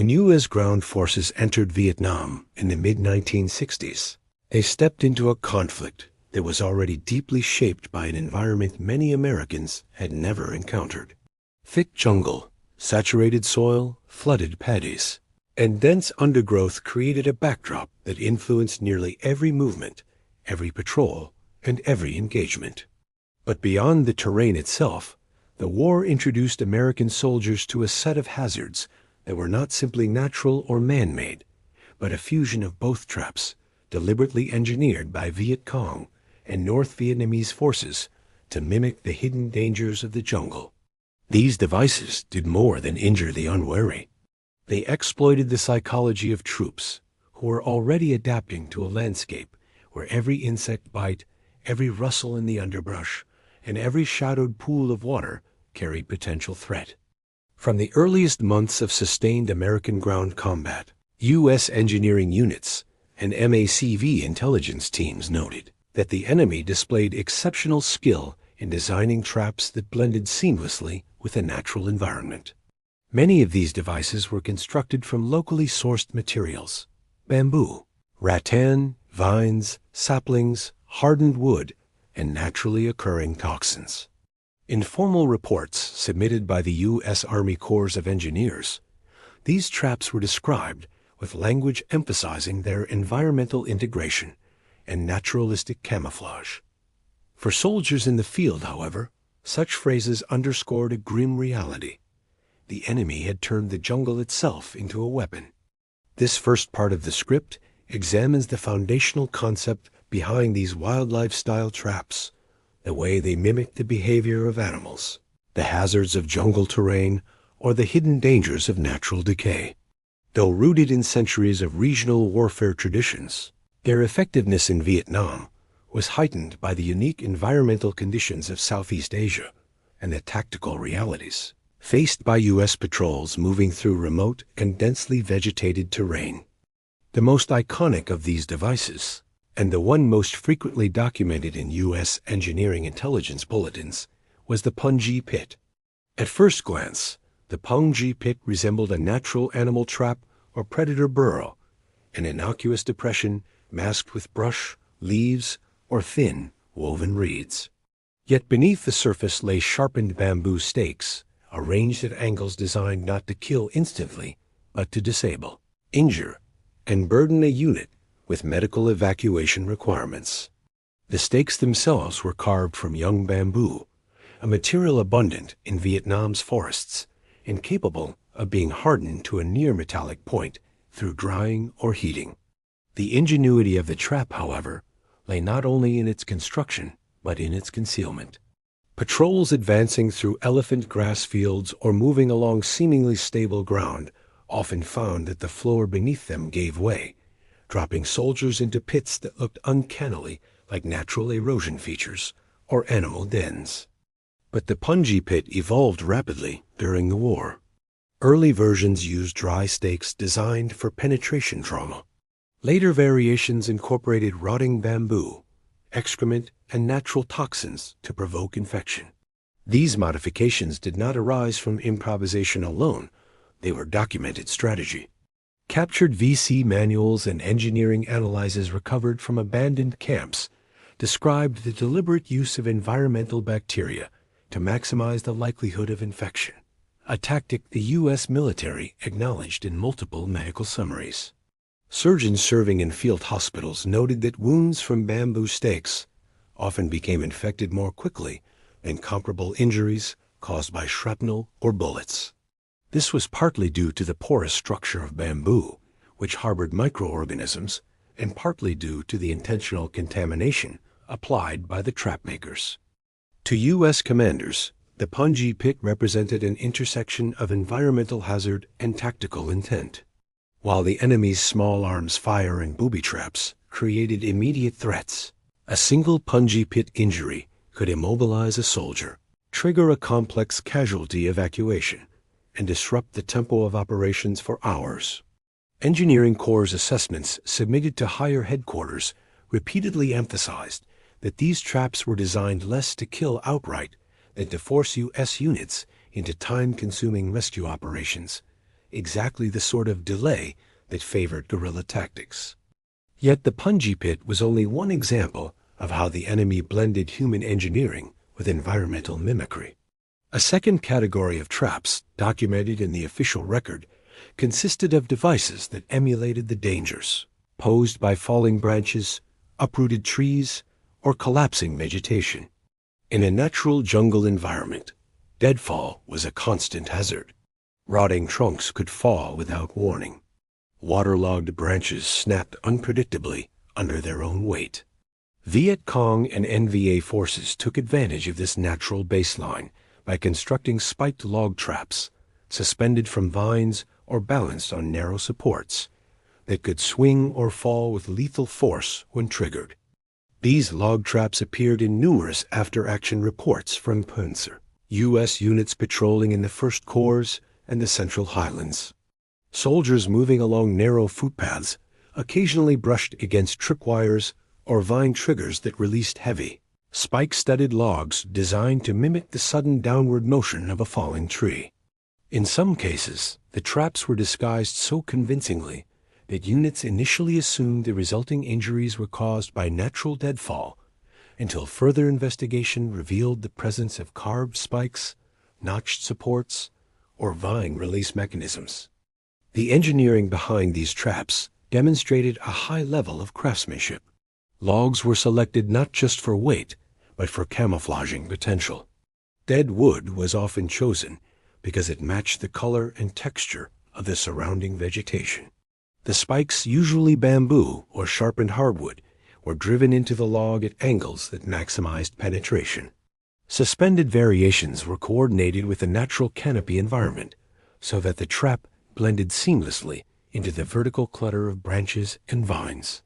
When U.S. ground forces entered Vietnam in the mid-1960s, they stepped into a conflict that was already deeply shaped by an environment many Americans had never encountered. Thick jungle, saturated soil, flooded paddies, and dense undergrowth created a backdrop that influenced nearly every movement, every patrol, and every engagement. But beyond the terrain itself, the war introduced American soldiers to a set of hazards that were not simply natural or man-made, but a fusion of both traps, deliberately engineered by Viet Cong and North Vietnamese forces to mimic the hidden dangers of the jungle. These devices did more than injure the unwary. They exploited the psychology of troops who were already adapting to a landscape where every insect bite, every rustle in the underbrush, and every shadowed pool of water carried potential threat. From the earliest months of sustained American ground combat, U.S. engineering units and MACV intelligence teams noted that the enemy displayed exceptional skill in designing traps that blended seamlessly with a natural environment. Many of these devices were constructed from locally sourced materials: bamboo, rattan, vines, saplings, hardened wood, and naturally occurring toxins. In formal reports submitted by the U.S. Army Corps of Engineers, these traps were described with language emphasizing their environmental integration and naturalistic camouflage. For soldiers in the field, however, such phrases underscored a grim reality. The enemy had turned the jungle itself into a weapon. This first part of the script examines the foundational concept behind these wildlife-style traps, the way they mimic the behavior of animals, the hazards of jungle terrain, or the hidden dangers of natural decay. Though rooted in centuries of regional warfare traditions, their effectiveness in Vietnam was heightened by the unique environmental conditions of Southeast Asia and the tactical realities faced by U.S. patrols moving through remote and densely vegetated terrain. The most iconic of these devices, and the one most frequently documented in U.S. engineering intelligence bulletins, was the punji pit. At first glance, the punji pit resembled a natural animal trap or predator burrow, an innocuous depression masked with brush, leaves, or thin, woven reeds. Yet beneath the surface lay sharpened bamboo stakes, arranged at angles designed not to kill instantly, but to disable, injure, and burden a unit with medical evacuation requirements. The stakes themselves were carved from young bamboo, a material abundant in Vietnam's forests and capable of being hardened to a near-metallic point through drying or heating. The ingenuity of the trap, however, lay not only in its construction, but in its concealment. Patrols advancing through elephant grass fields or moving along seemingly stable ground often found that the floor beneath them gave way, dropping soldiers into pits that looked uncannily like natural erosion features or animal dens. But the punji pit evolved rapidly during the war. Early versions used dry stakes designed for penetration trauma. Later variations incorporated rotting bamboo, excrement, and natural toxins to provoke infection. These modifications did not arise from improvisation alone. They were documented strategy. Captured VC manuals and engineering analyses recovered from abandoned camps described the deliberate use of environmental bacteria to maximize the likelihood of infection, a tactic the U.S. military acknowledged in multiple medical summaries. Surgeons serving in field hospitals noted that wounds from bamboo stakes often became infected more quickly than comparable injuries caused by shrapnel or bullets. This was partly due to the porous structure of bamboo, which harbored microorganisms, and partly due to the intentional contamination applied by the trap makers. To U.S. commanders, the punji pit represented an intersection of environmental hazard and tactical intent. While the enemy's small arms fire and booby traps created immediate threats, a single punji pit injury could immobilize a soldier, trigger a complex casualty evacuation, and disrupt the tempo of operations for hours. Engineering Corps' assessments submitted to higher headquarters repeatedly emphasized that these traps were designed less to kill outright than to force U.S. units into time-consuming rescue operations, exactly the sort of delay that favored guerrilla tactics. Yet the punji pit was only one example of how the enemy blended human engineering with environmental mimicry. A second category of traps, documented in the official record, consisted of devices that emulated the dangers posed by falling branches, uprooted trees, or collapsing vegetation. In a natural jungle environment, deadfall was a constant hazard. Rotting trunks could fall without warning. Waterlogged branches snapped unpredictably under their own weight. Viet Cong and NVA forces took advantage of this natural baseline by constructing spiked log traps, suspended from vines or balanced on narrow supports, that could swing or fall with lethal force when triggered. These log traps appeared in numerous after-action reports from Panzer, U.S. units patrolling in the First Corps and the Central Highlands. Soldiers moving along narrow footpaths occasionally brushed against tripwires or vine triggers that released heavy, spike-studded logs designed to mimic the sudden downward motion of a falling tree. In some cases, the traps were disguised so convincingly that units initially assumed the resulting injuries were caused by natural deadfall, until further investigation revealed the presence of carved spikes, notched supports, or vine release mechanisms. The engineering behind these traps demonstrated a high level of craftsmanship. Logs were selected not just for weight, but for camouflaging potential. Dead wood was often chosen because it matched the color and texture of the surrounding vegetation. The spikes, usually bamboo or sharpened hardwood, were driven into the log at angles that maximized penetration. Suspended variations were coordinated with the natural canopy environment so that the trap blended seamlessly into the vertical clutter of branches and vines.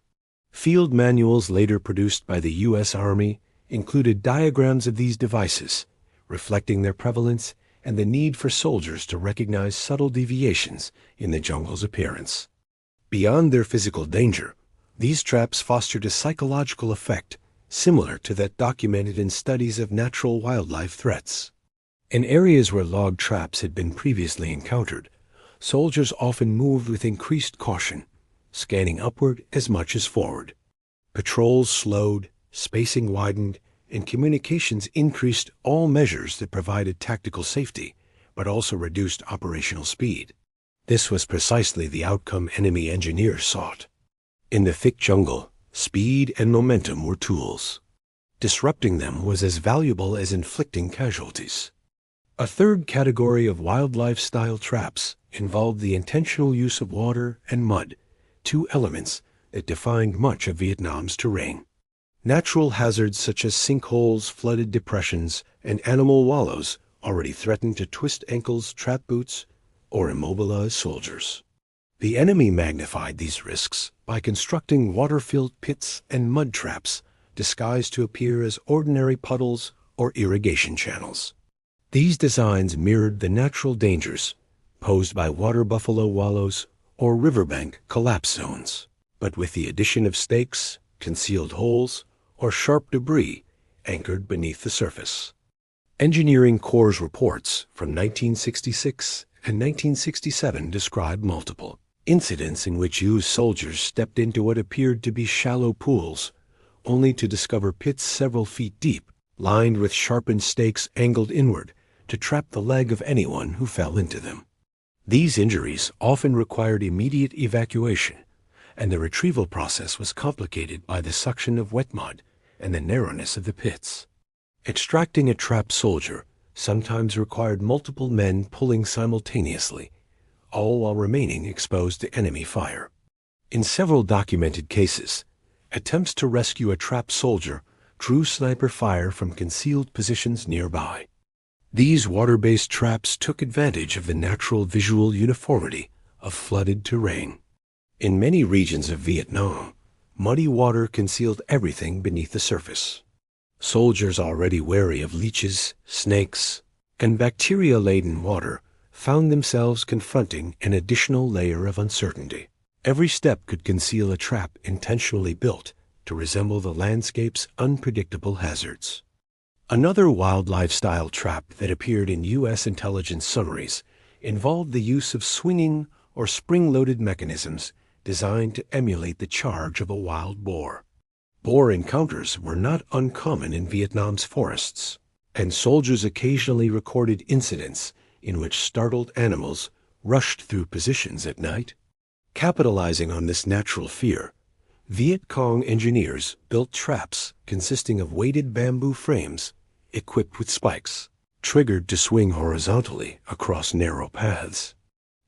Field manuals later produced by the U.S. Army included diagrams of these devices, reflecting their prevalence and the need for soldiers to recognize subtle deviations in the jungle's appearance. Beyond their physical danger, these traps fostered a psychological effect similar to that documented in studies of natural wildlife threats. In areas where log traps had been previously encountered, soldiers often moved with increased caution, scanning upward as much as forward. Patrols slowed, spacing widened, and communications increased, all measures that provided tactical safety, but also reduced operational speed. This was precisely the outcome enemy engineers sought. In the thick jungle, speed and momentum were tools. Disrupting them was as valuable as inflicting casualties. A third category of wildlife-style traps involved the intentional use of water and mud, two elements that defined much of Vietnam's terrain. Natural hazards such as sinkholes, flooded depressions, and animal wallows already threatened to twist ankles, trap boots, or immobilize soldiers. The enemy magnified these risks by constructing water-filled pits and mud traps disguised to appear as ordinary puddles or irrigation channels. These designs mirrored the natural dangers posed by water buffalo wallows or riverbank collapse zones, but with the addition of stakes, concealed holes, or sharp debris anchored beneath the surface. Engineering Corps reports from 1966 and 1967 describe multiple incidents in which U.S. soldiers stepped into what appeared to be shallow pools, only to discover pits several feet deep, lined with sharpened stakes angled inward to trap the leg of anyone who fell into them. These injuries often required immediate evacuation, and the retrieval process was complicated by the suction of wet mud and the narrowness of the pits. Extracting a trapped soldier sometimes required multiple men pulling simultaneously, all while remaining exposed to enemy fire. In several documented cases, attempts to rescue a trapped soldier drew sniper fire from concealed positions nearby. These water-based traps took advantage of the natural visual uniformity of flooded terrain. In many regions of Vietnam, muddy water concealed everything beneath the surface. Soldiers already wary of leeches, snakes, and bacteria-laden water found themselves confronting an additional layer of uncertainty. Every step could conceal a trap intentionally built to resemble the landscape's unpredictable hazards. Another wildlife-style trap that appeared in U.S. intelligence summaries involved the use of swinging or spring-loaded mechanisms designed to emulate the charge of a wild boar. Boar encounters were not uncommon in Vietnam's forests, and soldiers occasionally recorded incidents in which startled animals rushed through positions at night. Capitalizing on this natural fear, Viet Cong engineers built traps consisting of weighted bamboo frames equipped with spikes, triggered to swing horizontally across narrow paths.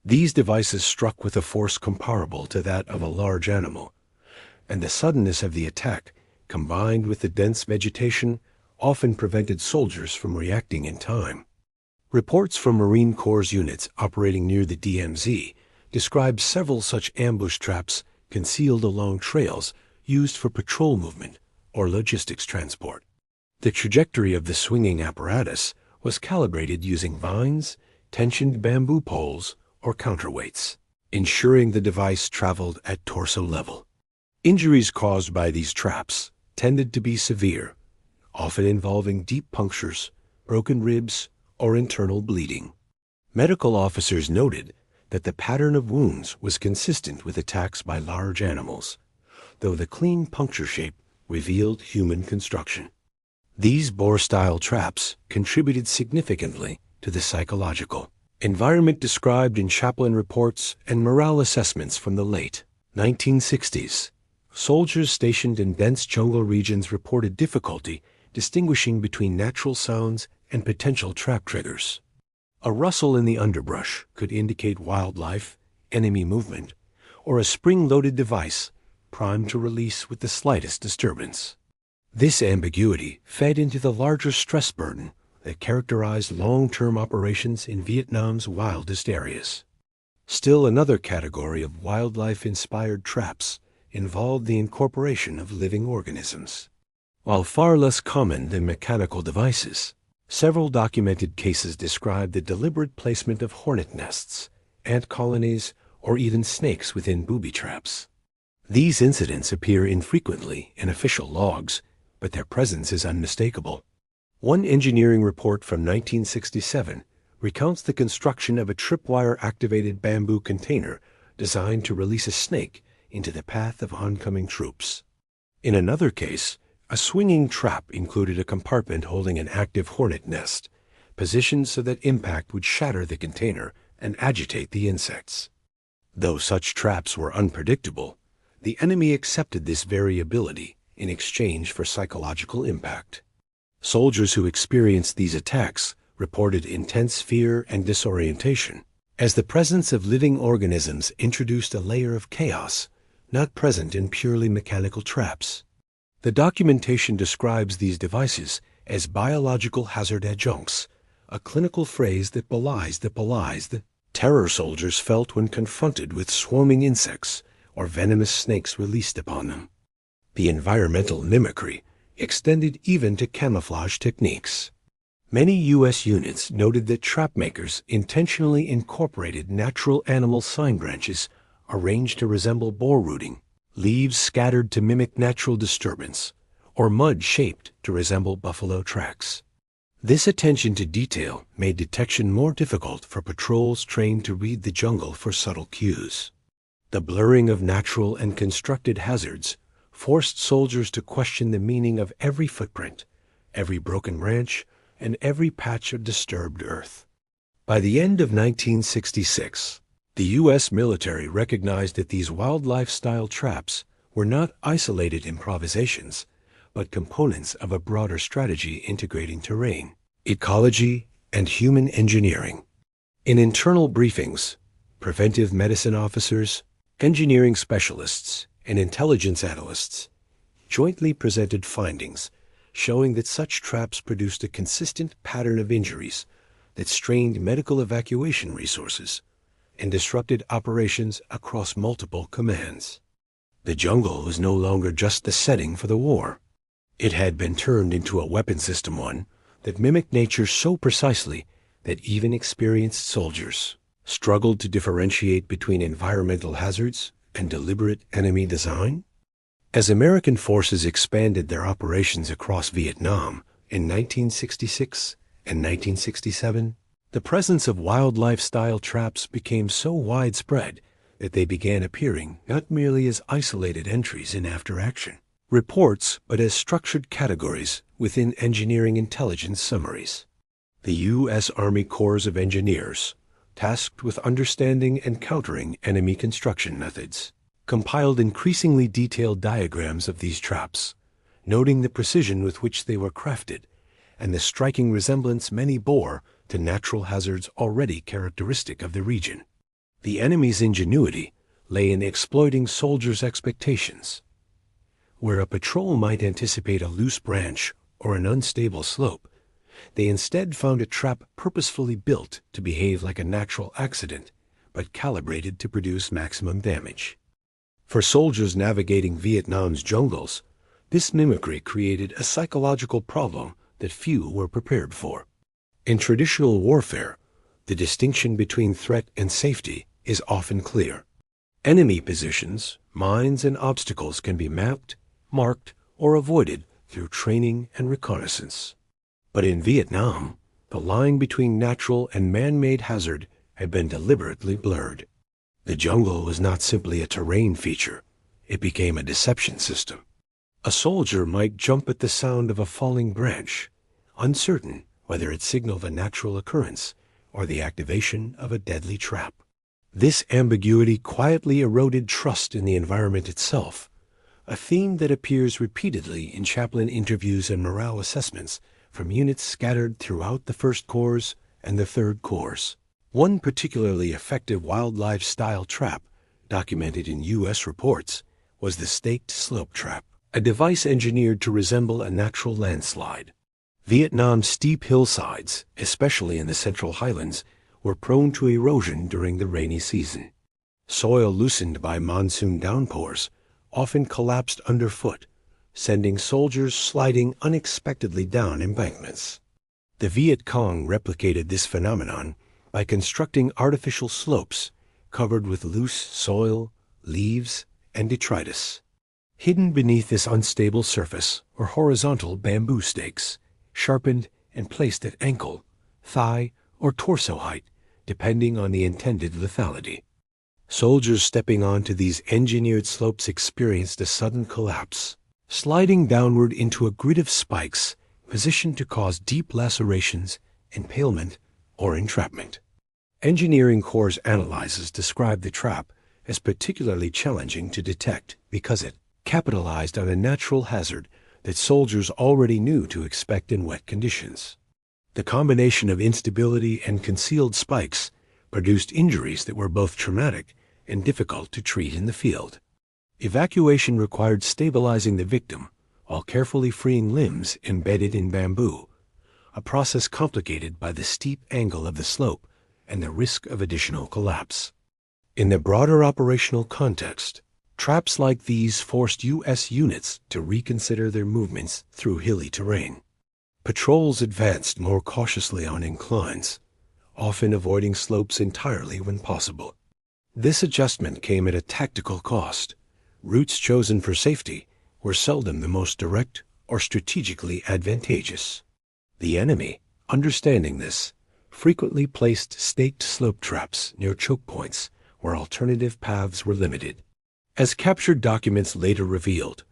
These devices struck with a force comparable to that of a large animal, and the suddenness of the attack, combined with the dense vegetation, often prevented soldiers from reacting in time. Reports from Marine Corps units operating near the DMZ describe several such ambush traps concealed along trails used for patrol movement or logistics transport. The trajectory of the swinging apparatus was calibrated using vines, tensioned bamboo poles, or counterweights, ensuring the device traveled at torso level. Injuries caused by these traps tended to be severe, often involving deep punctures, broken ribs, or internal bleeding. Medical officers noted that the pattern of wounds was consistent with attacks by large animals, though the clean puncture shape revealed human construction. These boar-style traps contributed significantly to the psychological environment described in chaplain reports and morale assessments from the late 1960s. Soldiers stationed in dense jungle regions reported difficulty distinguishing between natural sounds and potential trap triggers. A rustle in the underbrush could indicate wildlife, enemy movement, or a spring-loaded device primed to release with the slightest disturbance. This ambiguity fed into the larger stress burden that characterized long-term operations in Vietnam's wildest areas. Still another category of wildlife-inspired traps involved the incorporation of living organisms. While far less common than mechanical devices, several documented cases describe the deliberate placement of hornet nests, ant colonies, or even snakes within booby traps. These incidents appear infrequently in official logs, but their presence is unmistakable. One engineering report from 1967 recounts the construction of a tripwire-activated bamboo container designed to release a snake into the path of oncoming troops. In another case, a swinging trap included a compartment holding an active hornet nest, positioned so that impact would shatter the container and agitate the insects. Though such traps were unpredictable, the enemy accepted this variability in exchange for psychological impact. Soldiers who experienced these attacks reported intense fear and disorientation, as the presence of living organisms introduced a layer of chaos not present in purely mechanical traps. The documentation describes these devices as biological hazard adjuncts, a clinical phrase that belies the terror soldiers felt when confronted with swarming insects or venomous snakes released upon them. The environmental mimicry extended even to camouflage techniques. Many U.S. units noted that trapmakers intentionally incorporated natural animal sign branches arranged to resemble boar rooting, leaves scattered to mimic natural disturbance, or mud shaped to resemble buffalo tracks. This attention to detail made detection more difficult for patrols trained to read the jungle for subtle cues. The blurring of natural and constructed hazards forced soldiers to question the meaning of every footprint, every broken branch, and every patch of disturbed earth. By the end of 1966, the U.S. military recognized that these wildlife-style traps were not isolated improvisations, but components of a broader strategy integrating terrain, ecology, and human engineering. In internal briefings, preventive medicine officers, engineering specialists, and intelligence analysts jointly presented findings showing that such traps produced a consistent pattern of injuries that strained medical evacuation resources and disrupted operations across multiple commands. The jungle was no longer just the setting for the war. It had been turned into a weapon system, one that mimicked nature so precisely that even experienced soldiers struggled to differentiate between environmental hazards and deliberate enemy design. As American forces expanded their operations across Vietnam in 1966 and 1967, The presence of wildlife-style traps became so widespread that they began appearing not merely as isolated entries in after-action reports, but as structured categories within engineering intelligence summaries. The U.S. Army Corps of Engineers, tasked with understanding and countering enemy construction methods, compiled increasingly detailed diagrams of these traps, noting the precision with which they were crafted and the striking resemblance many bore to natural hazards already characteristic of the region. The enemy's ingenuity lay in exploiting soldiers' expectations. Where a patrol might anticipate a loose branch or an unstable slope, they instead found a trap purposefully built to behave like a natural accident, but calibrated to produce maximum damage. For soldiers navigating Vietnam's jungles, this mimicry created a psychological problem that few were prepared for. In traditional warfare, the distinction between threat and safety is often clear. Enemy positions, mines, and obstacles can be mapped, marked, or avoided through training and reconnaissance. But in Vietnam, the line between natural and man-made hazard had been deliberately blurred. The jungle was not simply a terrain feature, it became a deception system. A soldier might jump at the sound of a falling branch, uncertain whether it signaled a natural occurrence or the activation of a deadly trap. This ambiguity quietly eroded trust in the environment itself, a theme that appears repeatedly in chaplain interviews and morale assessments from units scattered throughout the 1st Corps and the 3rd Corps. One particularly effective wildlife-style trap, documented in U.S. reports, was the staked slope trap, a device engineered to resemble a natural landslide. Vietnam's steep hillsides, especially in the Central Highlands, were prone to erosion during the rainy season. Soil loosened by monsoon downpours often collapsed underfoot, sending soldiers sliding unexpectedly down embankments. The Viet Cong replicated this phenomenon by constructing artificial slopes covered with loose soil, leaves, and detritus. Hidden beneath this unstable surface were horizontal bamboo stakes, sharpened and placed at ankle, thigh, or torso height, depending on the intended lethality. Soldiers stepping onto these engineered slopes experienced a sudden collapse, sliding downward into a grid of spikes positioned to cause deep lacerations, impalement, or entrapment. Engineering Corps analyses describe the trap as particularly challenging to detect because it capitalized on a natural hazard that soldiers already knew to expect in wet conditions. The combination of instability and concealed spikes produced injuries that were both traumatic and difficult to treat in the field. Evacuation required stabilizing the victim while carefully freeing limbs embedded in bamboo, a process complicated by the steep angle of the slope and the risk of additional collapse. In the broader operational context, traps like these forced U.S. units to reconsider their movements through hilly terrain. Patrols advanced more cautiously on inclines, often avoiding slopes entirely when possible. This adjustment came at a tactical cost. Routes chosen for safety were seldom the most direct or strategically advantageous. The enemy, understanding this, frequently placed staked slope traps near choke points where alternative paths were limited. As captured documents later revealed,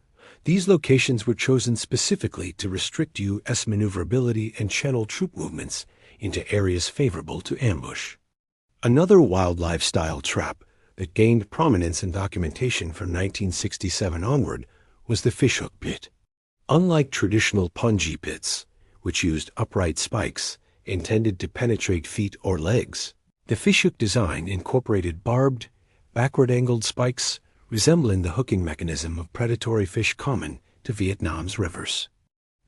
these locations were chosen specifically to restrict U.S. maneuverability and channel troop movements into areas favorable to ambush. Another wildlife-style trap that gained prominence in documentation from 1967 onward was the fishhook pit. Unlike traditional punji pits, which used upright spikes intended to penetrate feet or legs, the fishhook design incorporated barbed, backward-angled spikes resembling the hooking mechanism of predatory fish common to Vietnam's rivers.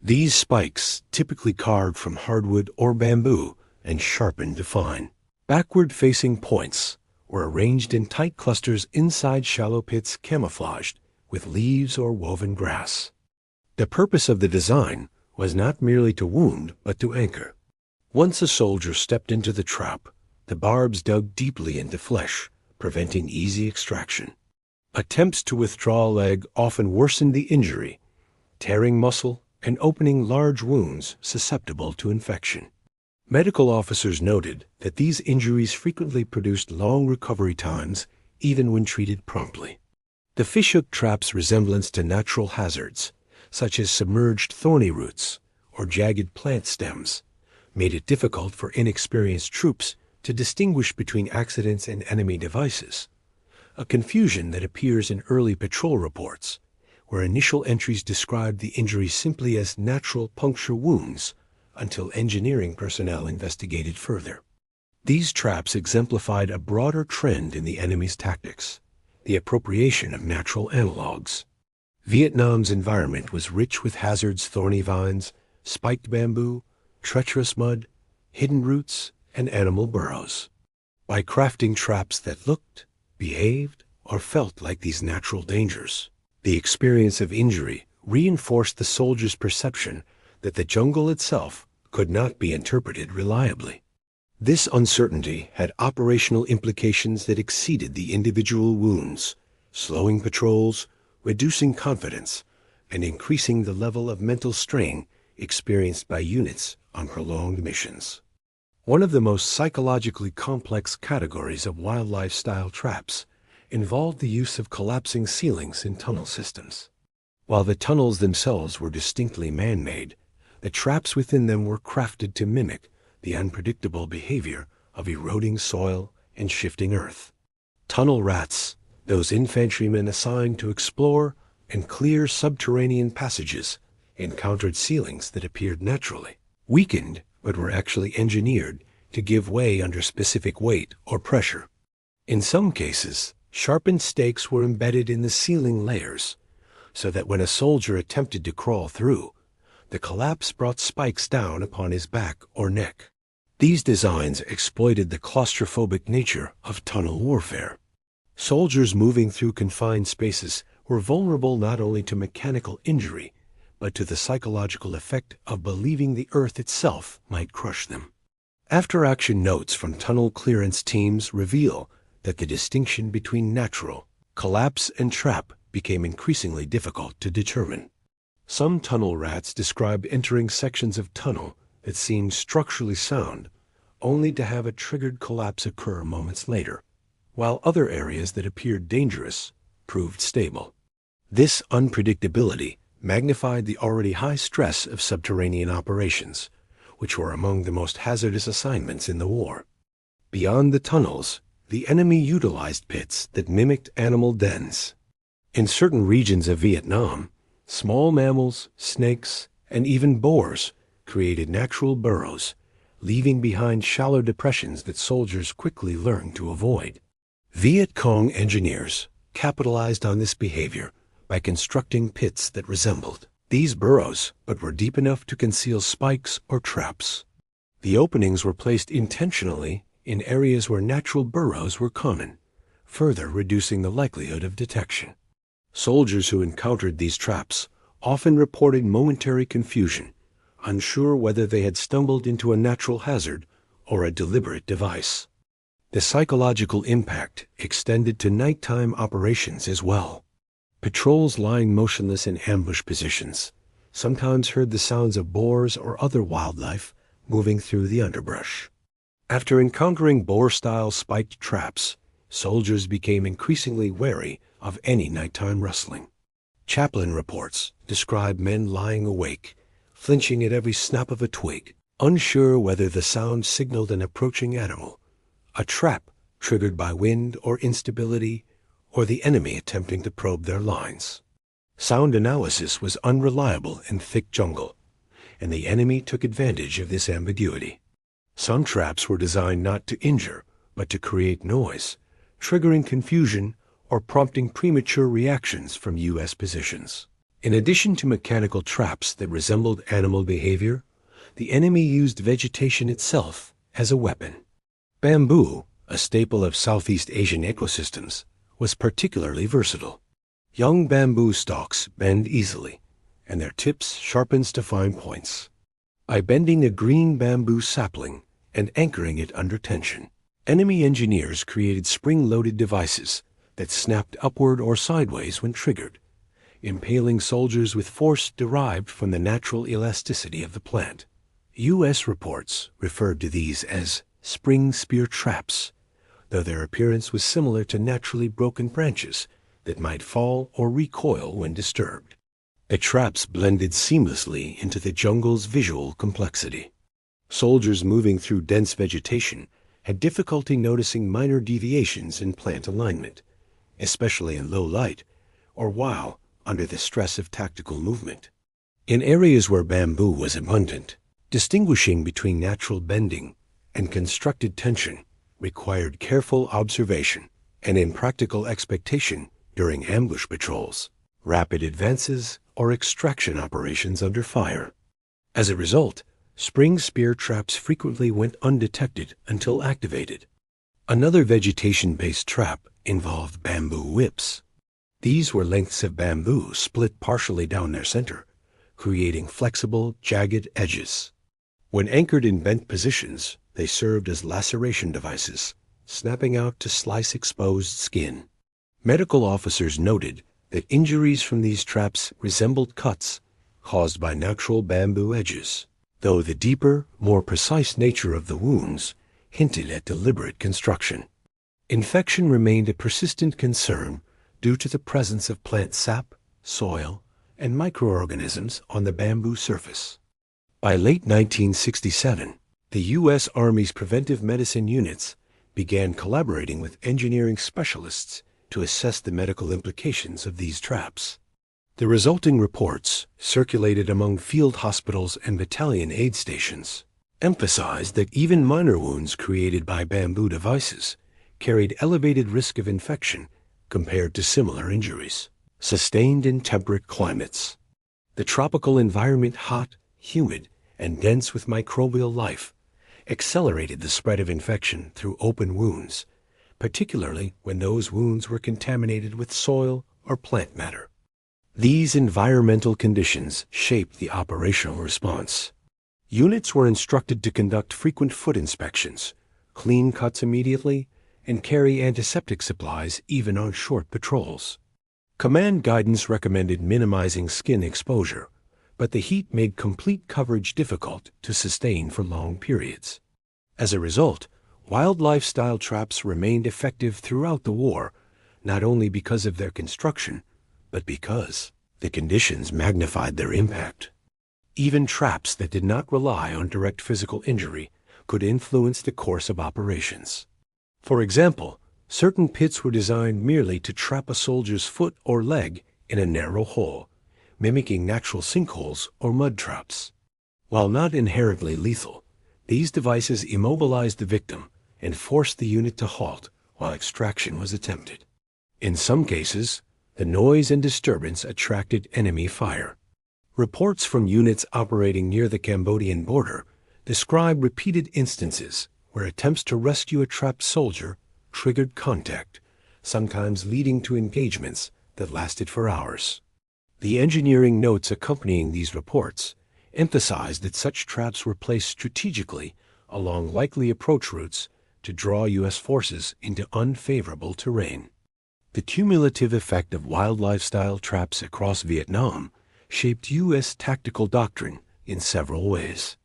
These spikes, typically carved from hardwood or bamboo and sharpened to fine, backward-facing points, were arranged in tight clusters inside shallow pits camouflaged with leaves or woven grass. The purpose of the design was not merely to wound, but to anchor. Once a soldier stepped into the trap, the barbs dug deeply into flesh, preventing easy extraction. Attempts to withdraw a leg often worsened the injury, tearing muscle and opening large wounds susceptible to infection. Medical officers noted that these injuries frequently produced long recovery times even when treated promptly. The fishhook trap's resemblance to natural hazards, such as submerged thorny roots or jagged plant stems, made it difficult for inexperienced troops to distinguish between accidents and enemy devices, a confusion that appears in early patrol reports, where initial entries described the injury simply as natural puncture wounds until engineering personnel investigated further. These traps exemplified a broader trend in the enemy's tactics, the appropriation of natural analogs. Vietnam's environment was rich with hazards, thorny vines, spiked bamboo, treacherous mud, hidden roots, and animal burrows. By crafting traps that looked, behaved, or felt like these natural dangers, the experience of injury reinforced the soldier's perception that the jungle itself could not be interpreted reliably. This uncertainty had operational implications that exceeded the individual wounds, slowing patrols, reducing confidence, and increasing the level of mental strain experienced by units on prolonged missions. One of the most psychologically complex categories of wildlife-style traps involved the use of collapsing ceilings in tunnel systems. While the tunnels themselves were distinctly man-made, the traps within them were crafted to mimic the unpredictable behavior of eroding soil and shifting earth. Tunnel rats, those infantrymen assigned to explore and clear subterranean passages, encountered ceilings that appeared naturally weakened but were actually engineered to give way under specific weight or pressure. In some cases, sharpened stakes were embedded in the ceiling layers, so that when a soldier attempted to crawl through, the collapse brought spikes down upon his back or neck. These designs exploited the claustrophobic nature of tunnel warfare. Soldiers moving through confined spaces were vulnerable not only to mechanical injury, but to the psychological effect of believing the earth itself might crush them. After-action notes from tunnel clearance teams reveal that the distinction between natural, collapse, and trap became increasingly difficult to determine. Some tunnel rats described entering sections of tunnel that seemed structurally sound, only to have a triggered collapse occur moments later, while other areas that appeared dangerous proved stable. This unpredictability magnified the already high stress of subterranean operations, which were among the most hazardous assignments in the war. Beyond the tunnels, the enemy utilized pits that mimicked animal dens. In certain regions of Vietnam, small mammals, snakes, and even boars created natural burrows, leaving behind shallow depressions that soldiers quickly learned to avoid. Viet Cong engineers capitalized on this behavior by constructing pits that resembled these burrows, but were deep enough to conceal spikes or traps. The openings were placed intentionally in areas where natural burrows were common, further reducing the likelihood of detection. Soldiers who encountered these traps often reported momentary confusion, unsure whether they had stumbled into a natural hazard or a deliberate device. The psychological impact extended to nighttime operations as well. Patrols lying motionless in ambush positions sometimes heard the sounds of boars or other wildlife moving through the underbrush. After encountering boar-style spiked traps, soldiers became increasingly wary of any nighttime rustling. Chaplain reports describe men lying awake, flinching at every snap of a twig, unsure whether the sound signaled an approaching animal, a trap triggered by wind or instability, or the enemy attempting to probe their lines. Sound analysis was unreliable in thick jungle, and the enemy took advantage of this ambiguity. Some traps were designed not to injure, but to create noise, triggering confusion or prompting premature reactions from U.S. positions. In addition to mechanical traps that resembled animal behavior, the enemy used vegetation itself as a weapon. Bamboo, a staple of Southeast Asian ecosystems, was particularly versatile. Young bamboo stalks bend easily, and their tips sharpens to fine points. By bending a green bamboo sapling and anchoring it under tension, enemy engineers created spring-loaded devices that snapped upward or sideways when triggered, impaling soldiers with force derived from the natural elasticity of the plant. U.S. reports referred to these as spring spear traps, though their appearance was similar to naturally broken branches that might fall or recoil when disturbed. The traps blended seamlessly into the jungle's visual complexity. Soldiers moving through dense vegetation had difficulty noticing minor deviations in plant alignment, especially in low light or while under the stress of tactical movement. In areas where bamboo was abundant, distinguishing between natural bending and constructed tension required careful observation and impractical expectation during ambush patrols, rapid advances, or extraction operations under fire. As a result, spring spear traps frequently went undetected until activated. Another vegetation-based trap involved bamboo whips. These were lengths of bamboo split partially down their center, creating flexible, jagged edges. When anchored in bent positions, they served as laceration devices, snapping out to slice exposed skin. Medical officers noted that injuries from these traps resembled cuts caused by natural bamboo edges, though the deeper, more precise nature of the wounds hinted at deliberate construction. Infection remained a persistent concern due to the presence of plant sap, soil, and microorganisms on the bamboo surface. By late 1967, the U.S. Army's preventive medicine units began collaborating with engineering specialists to assess the medical implications of these traps. The resulting reports, circulated among field hospitals and battalion aid stations, emphasized that even minor wounds created by bamboo devices carried elevated risk of infection compared to similar injuries sustained in temperate climates. The tropical environment, hot, humid, and dense with microbial life, accelerated the spread of infection through open wounds, particularly when those wounds were contaminated with soil or plant matter. These environmental conditions shaped the operational response. Units were instructed to conduct frequent foot inspections, clean cuts immediately, and carry antiseptic supplies even on short patrols. Command guidance recommended minimizing skin exposure, but the heat made complete coverage difficult to sustain for long periods. As a result, wildlife-style traps remained effective throughout the war, not only because of their construction, but because the conditions magnified their impact. Even traps that did not rely on direct physical injury could influence the course of operations. For example, certain pits were designed merely to trap a soldier's foot or leg in a narrow hole, mimicking natural sinkholes or mud traps. While not inherently lethal, these devices immobilized the victim and forced the unit to halt while extraction was attempted. In some cases, the noise and disturbance attracted enemy fire. Reports from units operating near the Cambodian border describe repeated instances where attempts to rescue a trapped soldier triggered contact, sometimes leading to engagements that lasted for hours. The engineering notes accompanying these reports emphasized that such traps were placed strategically along likely approach routes to draw U.S. forces into unfavorable terrain. The cumulative effect of wildlife-style traps across Vietnam shaped U.S. tactical doctrine in several ways.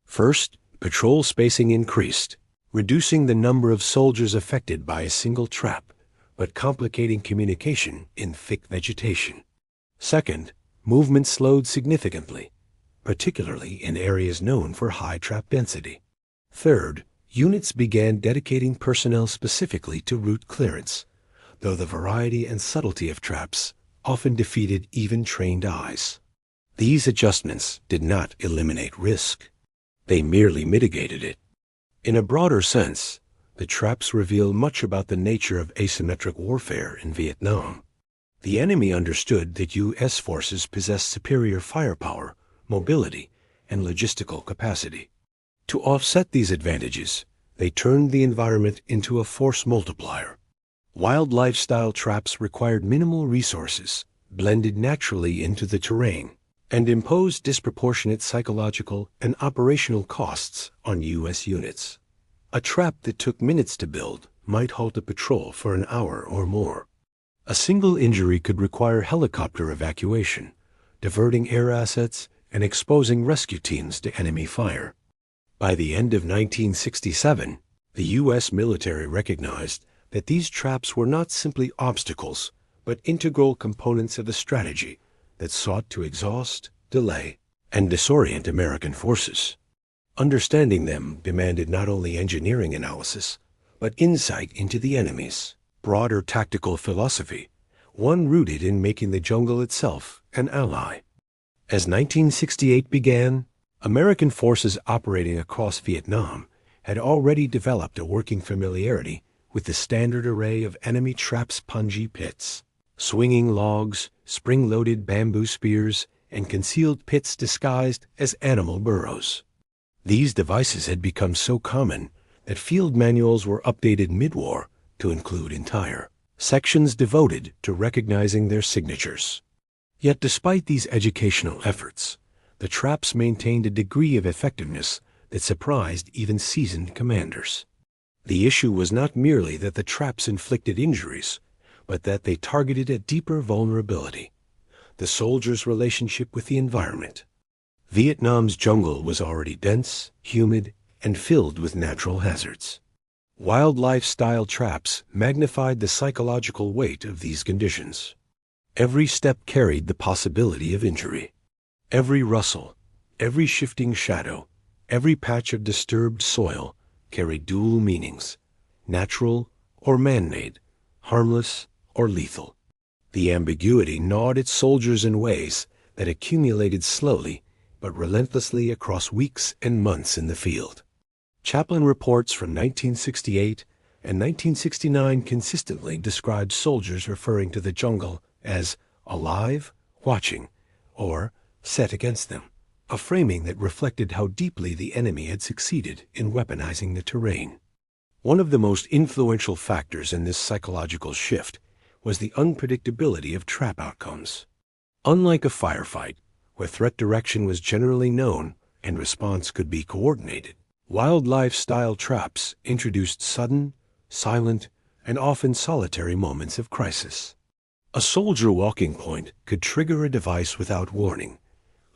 First, patrol spacing increased, reducing the number of soldiers affected by a single trap, but complicating communication in thick vegetation. Second, movement slowed significantly, particularly in areas known for high trap density. Third, units began dedicating personnel specifically to route clearance, though the variety and subtlety of traps often defeated even trained eyes. These adjustments did not eliminate risk. They merely mitigated it. In a broader sense, the traps reveal much about the nature of asymmetric warfare in Vietnam. The enemy understood that U.S. forces possessed superior firepower, mobility, and logistical capacity. To offset these advantages, they turned the environment into a force multiplier. Wildlife-style traps required minimal resources, blended naturally into the terrain, and imposed disproportionate psychological and operational costs on U.S. units. A trap that took minutes to build might halt a patrol for an hour or more. A single injury could require helicopter evacuation, diverting air assets and exposing rescue teams to enemy fire. By the end of 1967, the U.S. military recognized that these traps were not simply obstacles, but integral components of a strategy that sought to exhaust, delay, and disorient American forces. Understanding them demanded not only engineering analysis, but insight into the enemy's broader tactical philosophy, one rooted in making the jungle itself an ally. As 1968 began, American forces operating across Vietnam had already developed a working familiarity with the standard array of enemy traps, punji pits, swinging logs, spring-loaded bamboo spears, and concealed pits disguised as animal burrows. These devices had become so common that field manuals were updated mid-war to include entire sections devoted to recognizing their signatures. Yet despite these educational efforts, the traps maintained a degree of effectiveness that surprised even seasoned commanders. The issue was not merely that the traps inflicted injuries, but that they targeted a deeper vulnerability: the soldier's relationship with the environment. Vietnam's jungle was already dense, humid, and filled with natural hazards. Wildlife-style traps magnified the psychological weight of these conditions. Every step carried the possibility of injury. Every rustle, every shifting shadow, every patch of disturbed soil carried dual meanings: natural or man-made, harmless or lethal. The ambiguity gnawed its soldiers in ways that accumulated slowly but relentlessly across weeks and months in the field. Chaplain reports from 1968 and 1969 consistently described soldiers referring to the jungle as alive, watching, or set against them, a framing that reflected how deeply the enemy had succeeded in weaponizing the terrain. One of the most influential factors in this psychological shift was the unpredictability of trap outcomes. Unlike a firefight, where threat direction was generally known and response could be coordinated, wildlife-style traps introduced sudden, silent, and often solitary moments of crisis. A soldier walking point could trigger a device without warning,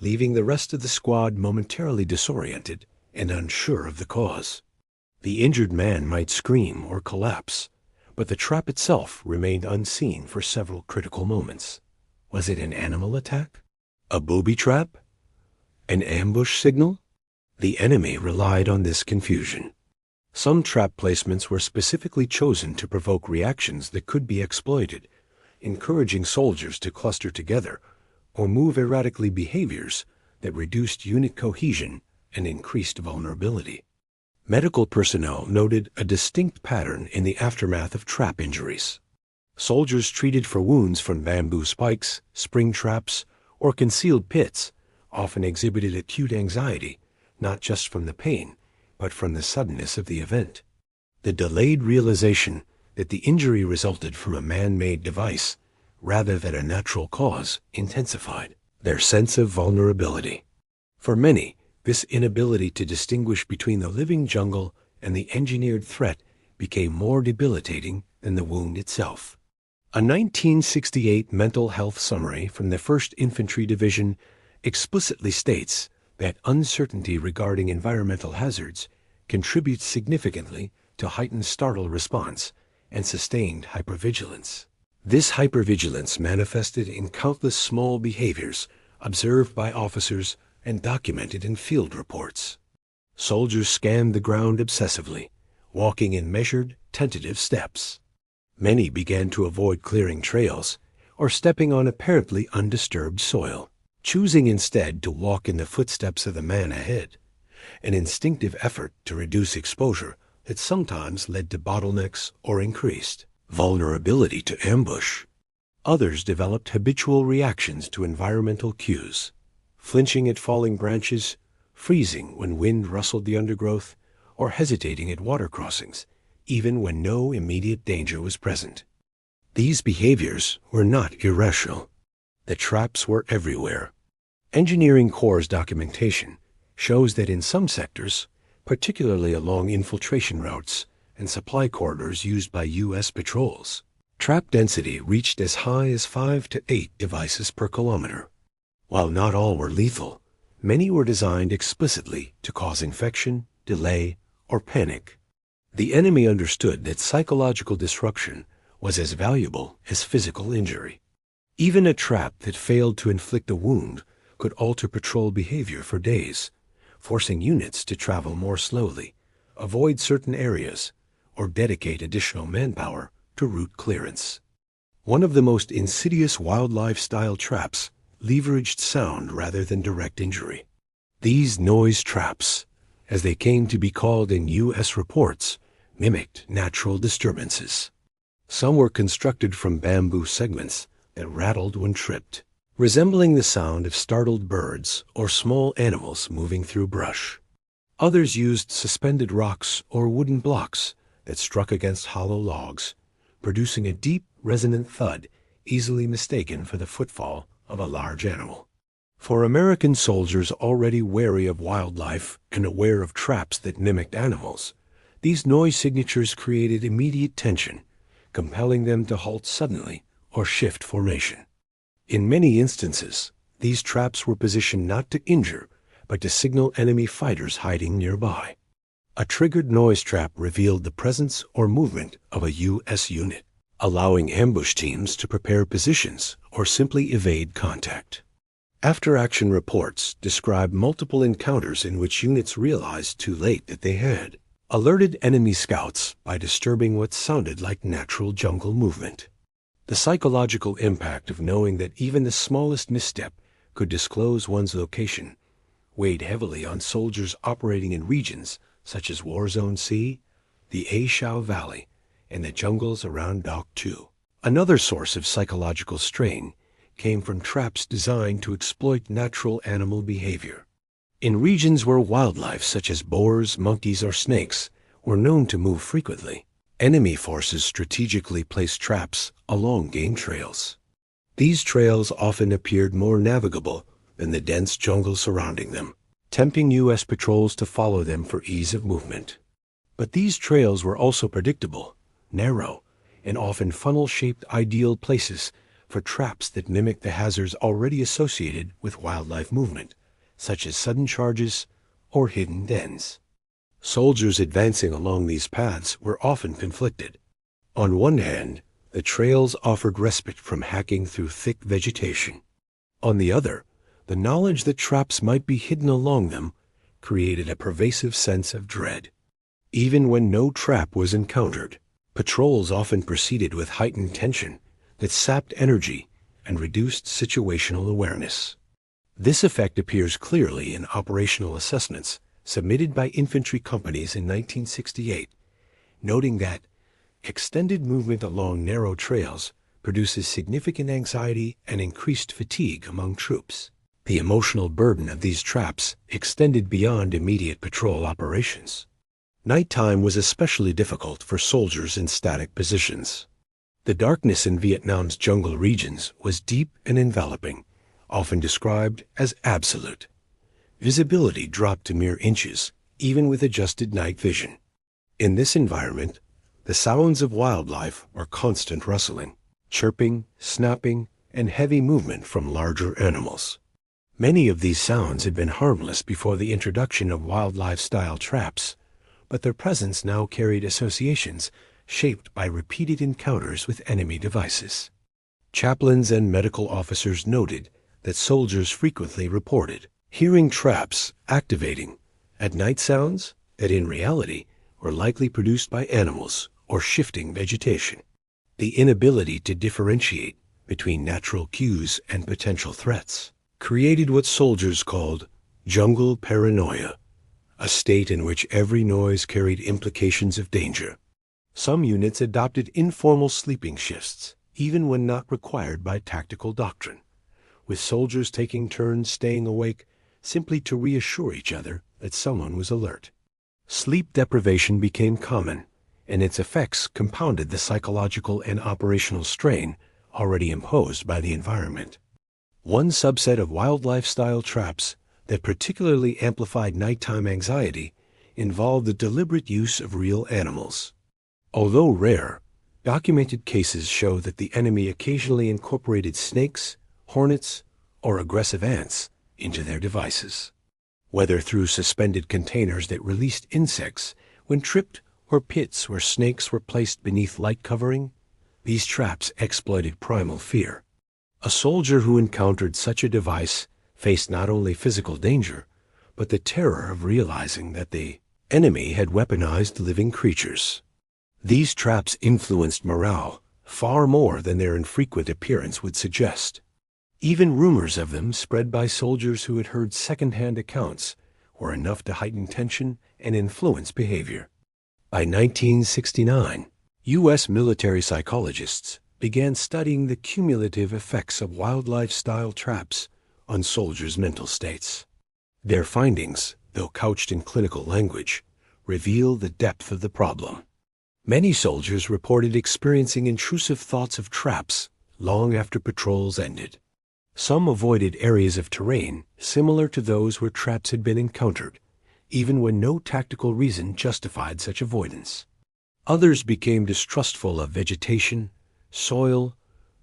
leaving the rest of the squad momentarily disoriented and unsure of the cause. The injured man might scream or collapse, but the trap itself remained unseen for several critical moments. Was it an animal attack? A booby trap? An ambush signal? The enemy relied on this confusion. Some trap placements were specifically chosen to provoke reactions that could be exploited, encouraging soldiers to cluster together or move erratically, behaviors that reduced unit cohesion and increased vulnerability. Medical personnel noted a distinct pattern in the aftermath of trap injuries. Soldiers treated for wounds from bamboo spikes, spring traps, or concealed pits often exhibited acute anxiety, not just from the pain, but from the suddenness of the event. The delayed realization that the injury resulted from a man-made device rather than a natural cause intensified their sense of vulnerability. For many, this inability to distinguish between the living jungle and the engineered threat became more debilitating than the wound itself. A 1968 mental health summary from the 1st Infantry Division explicitly states that uncertainty regarding environmental hazards contributes significantly to heightened startle response and sustained hypervigilance. This hypervigilance manifested in countless small behaviors observed by officers and documented in field reports. Soldiers scanned the ground obsessively, walking in measured, tentative steps. Many began to avoid clearing trails or stepping on apparently undisturbed soil, choosing instead to walk in the footsteps of the man ahead, an instinctive effort to reduce exposure that sometimes led to bottlenecks or increased vulnerability to ambush. Others developed habitual reactions to environmental cues, flinching at falling branches, freezing when wind rustled the undergrowth, or hesitating at water crossings, even when no immediate danger was present. These behaviors were not irrational. The traps were everywhere. Engineering Corps' documentation shows that in some sectors, particularly along infiltration routes and supply corridors used by U.S. patrols, trap density reached as high as 5 to 8 devices per kilometer. While not all were lethal, many were designed explicitly to cause infection, delay, or panic. The enemy understood that psychological disruption was as valuable as physical injury. Even a trap that failed to inflict a wound could alter patrol behavior for days, forcing units to travel more slowly, avoid certain areas, or dedicate additional manpower to route clearance. One of the most insidious wildlife-style traps leveraged sound rather than direct injury. These noise traps, as they came to be called in U.S. reports, mimicked natural disturbances. Some were constructed from bamboo segments that rattled when tripped, resembling the sound of startled birds or small animals moving through brush. Others used suspended rocks or wooden blocks that struck against hollow logs, producing a deep, resonant thud easily mistaken for the footfall of a large animal. For American soldiers already wary of wildlife and aware of traps that mimicked animals, these noise signatures created immediate tension, compelling them to halt suddenly or shift formation. In many instances, these traps were positioned not to injure, but to signal enemy fighters hiding nearby. A triggered noise trap revealed the presence or movement of a U.S. unit, allowing ambush teams to prepare positions or simply evade contact. After-action reports describe multiple encounters in which units realized too late that they had alerted enemy scouts by disturbing what sounded like natural jungle movement. The psychological impact of knowing that even the smallest misstep could disclose one's location weighed heavily on soldiers operating in regions such as War Zone C, the A Shau Valley, and the jungles around Dak Tu. Another source of psychological strain came from traps designed to exploit natural animal behavior. In regions where wildlife such as boars, monkeys, or snakes were known to move frequently, enemy forces strategically placed traps along game trails. These trails often appeared more navigable than the dense jungle surrounding them, tempting U.S. patrols to follow them for ease of movement. But these trails were also predictable, narrow, and often funnel-shaped, ideal places for traps that mimicked the hazards already associated with wildlife movement, such as sudden charges or hidden dens. Soldiers advancing along these paths were often conflicted. On one hand, the trails offered respite from hacking through thick vegetation. On the other, the knowledge that traps might be hidden along them created a pervasive sense of dread. Even when no trap was encountered, patrols often proceeded with heightened tension that sapped energy and reduced situational awareness. This effect appears clearly in operational assessments submitted by infantry companies in 1968, noting that extended movement along narrow trails produces significant anxiety and increased fatigue among troops. The emotional burden of these traps extended beyond immediate patrol operations. Nighttime was especially difficult for soldiers in static positions. The darkness in Vietnam's jungle regions was deep and enveloping, often described as absolute. Visibility dropped to mere inches, even with adjusted night vision. In this environment, the sounds of wildlife were constant rustling, chirping, snapping, and heavy movement from larger animals. Many of these sounds had been harmless before the introduction of wildlife-style traps, but their presence now carried associations shaped by repeated encounters with enemy devices. Chaplains and medical officers noted that soldiers frequently reported hearing traps activating at night sounds that in reality were likely produced by animals or shifting vegetation. The inability to differentiate between natural cues and potential threats created what soldiers called jungle paranoia, a state in which every noise carried implications of danger. Some units adopted informal sleeping shifts, even when not required by tactical doctrine, with soldiers taking turns staying awake simply to reassure each other that someone was alert. Sleep deprivation became common, and its effects compounded the psychological and operational strain already imposed by the environment. One subset of wildlife-style traps that particularly amplified nighttime anxiety involved the deliberate use of real animals. Although rare, documented cases show that the enemy occasionally incorporated snakes, hornets, or aggressive ants into their devices. whether through suspended containers that released insects when tripped or pits where snakes were placed beneath light covering. These traps exploited primal fear. A soldier who encountered such a device faced not only physical danger, but the terror of realizing that the enemy had weaponized living creatures. These traps influenced morale far more than their infrequent appearance would suggest. Even rumors of them, spread by soldiers who had heard second-hand accounts, were enough to heighten tension and influence behavior. By 1969, U.S. military psychologists began studying the cumulative effects of wildlife-style traps on soldiers' mental states. Their findings, though couched in clinical language, reveal the depth of the problem. Many soldiers reported experiencing intrusive thoughts of traps long after patrols ended. Some avoided areas of terrain similar to those where traps had been encountered, even when no tactical reason justified such avoidance. Others became distrustful of vegetation, soil,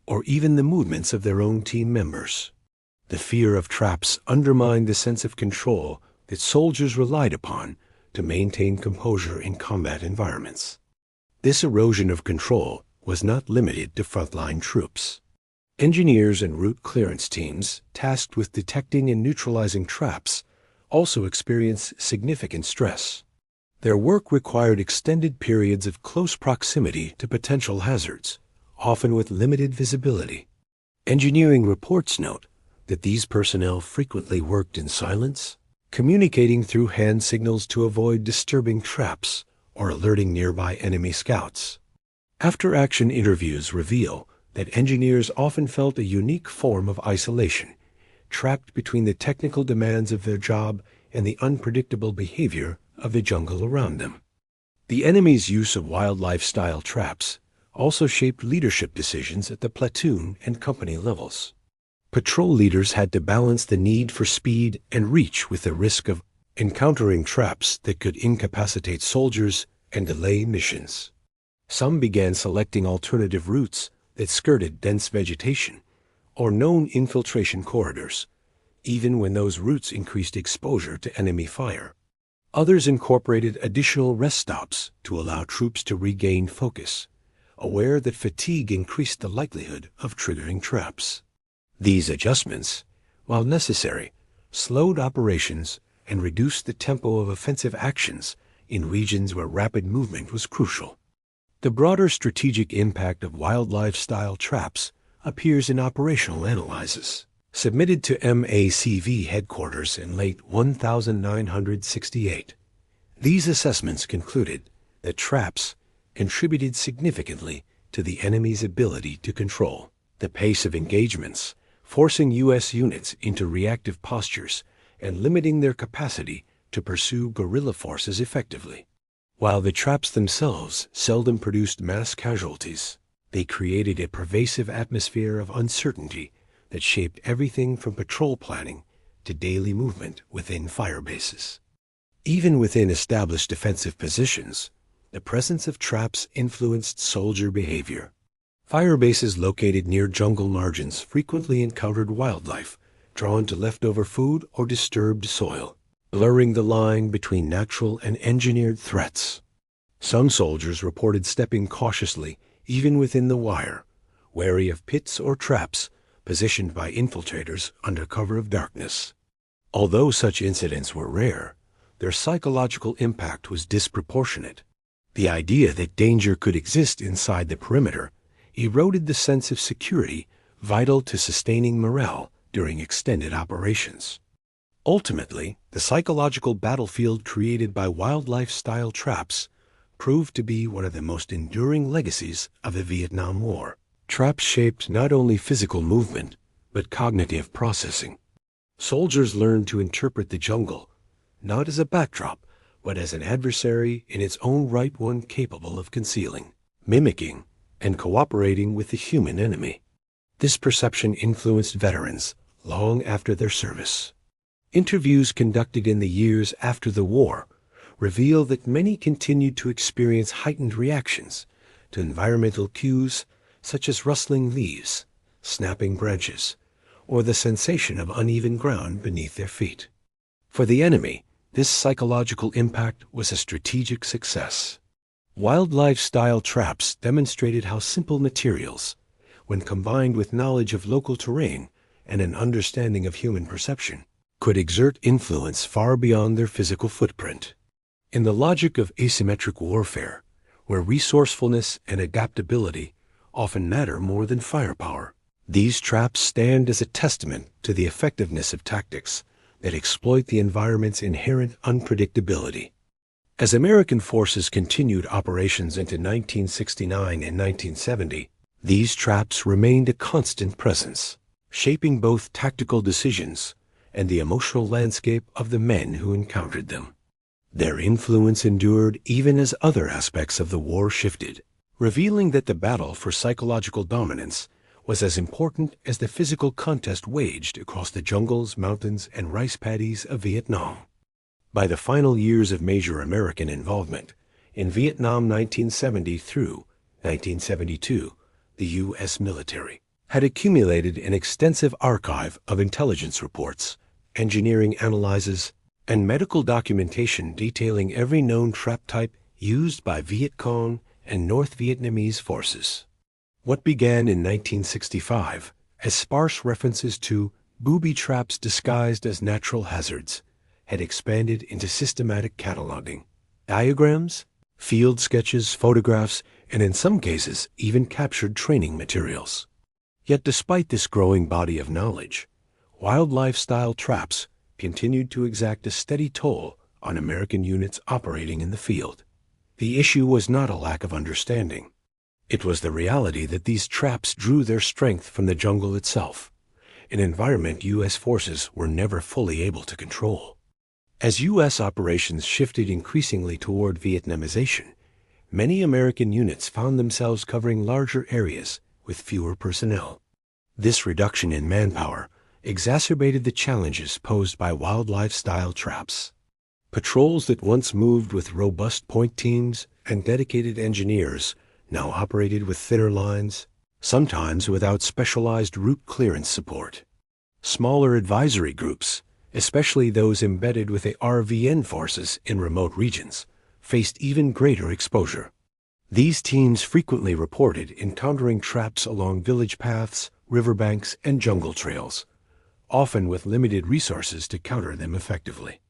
or even the movements of their own team members. The fear of traps undermined the sense of control that soldiers relied upon to maintain composure in combat environments. This erosion of control was not limited to frontline troops. Engineers and route clearance teams tasked with detecting and neutralizing traps also experienced significant stress. Their work required extended periods of close proximity to potential hazards, often with limited visibility. Engineering reports note that these personnel frequently worked in silence, communicating through hand signals to avoid disturbing traps or alerting nearby enemy scouts. After-action interviews reveal that engineers often felt a unique form of isolation, trapped between the technical demands of their job and the unpredictable behavior of the jungle around them. The enemy's use of wildlife-style traps also shaped leadership decisions at the platoon and company levels. Patrol leaders had to balance the need for speed and reach with the risk of encountering traps that could incapacitate soldiers and delay missions. Some began selecting alternative routes that skirted dense vegetation or known infiltration corridors, even when those routes increased exposure to enemy fire. Others incorporated additional rest stops to allow troops to regain focus, aware that fatigue increased the likelihood of triggering traps. These adjustments, while necessary, slowed operations and reduced the tempo of offensive actions in regions where rapid movement was crucial. The broader strategic impact of wildlife-style traps appears in operational analyses submitted to MACV headquarters in late 1968. These assessments concluded that traps contributed significantly to the enemy's ability to control the pace of engagements, forcing U.S. units into reactive postures and limiting their capacity to pursue guerrilla forces effectively. While the traps themselves seldom produced mass casualties, they created a pervasive atmosphere of uncertainty that shaped everything from patrol planning to daily movement within fire bases. Even within established defensive positions, the presence of traps influenced soldier behavior. Fire bases located near jungle margins frequently encountered wildlife drawn to leftover food or disturbed soil, blurring the line between natural and engineered threats. Some soldiers reported stepping cautiously even within the wire, wary of pits or traps positioned by infiltrators under cover of darkness. Although such incidents were rare, their psychological impact was disproportionate. The idea that danger could exist inside the perimeter eroded the sense of security vital to sustaining morale during extended operations. Ultimately, the psychological battlefield created by wildlife-style traps proved to be one of the most enduring legacies of the Vietnam War. Traps shaped not only physical movement, but cognitive processing. Soldiers learned to interpret the jungle, not as a backdrop, but as an adversary in its own right, one capable of concealing, mimicking, and cooperating with the human enemy. This perception influenced veterans long after their service. Interviews conducted in the years after the war reveal that many continued to experience heightened reactions to environmental cues such as rustling leaves, snapping branches, or the sensation of uneven ground beneath their feet. For the enemy, this psychological impact was a strategic success. Wildlife-style traps demonstrated how simple materials, when combined with knowledge of local terrain and an understanding of human perception, could exert influence far beyond their physical footprint. In the logic of asymmetric warfare, where resourcefulness and adaptability often matter more than firepower, these traps stand as a testament to the effectiveness of tactics that exploit the environment's inherent unpredictability. As American forces continued operations into 1969 and 1970, these traps remained a constant presence, shaping both tactical decisions and the emotional landscape of the men who encountered them. Their influence endured even as other aspects of the war shifted, revealing that the battle for psychological dominance was as important as the physical contest waged across the jungles, mountains, and rice paddies of Vietnam. By the final years of major American involvement, in Vietnam 1970 through 1972, the U.S. military had accumulated an extensive archive of intelligence reports, engineering analyses, and medical documentation detailing every known trap type used by Viet Cong and North Vietnamese forces. What began in 1965 as sparse references to booby traps disguised as natural hazards had expanded into systematic cataloging, diagrams, field sketches, photographs, and in some cases even captured training materials. Yet despite this growing body of knowledge, wildlife-style traps continued to exact a steady toll on American units operating in the field. The issue was not a lack of understanding. It was the reality that these traps drew their strength from the jungle itself, an environment U.S. forces were never fully able to control. As U.S. operations shifted increasingly toward Vietnamization, many American units found themselves covering larger areas with fewer personnel. This reduction in manpower exacerbated the challenges posed by wildlife-style traps. Patrols that once moved with robust point teams and dedicated engineers now operated with thinner lines, sometimes without specialized route clearance support. Smaller advisory groups, especially those embedded with the RVN forces in remote regions, faced even greater exposure. These teams frequently reported encountering traps along village paths, riverbanks, and jungle trails, often with limited resources to counter them effectively.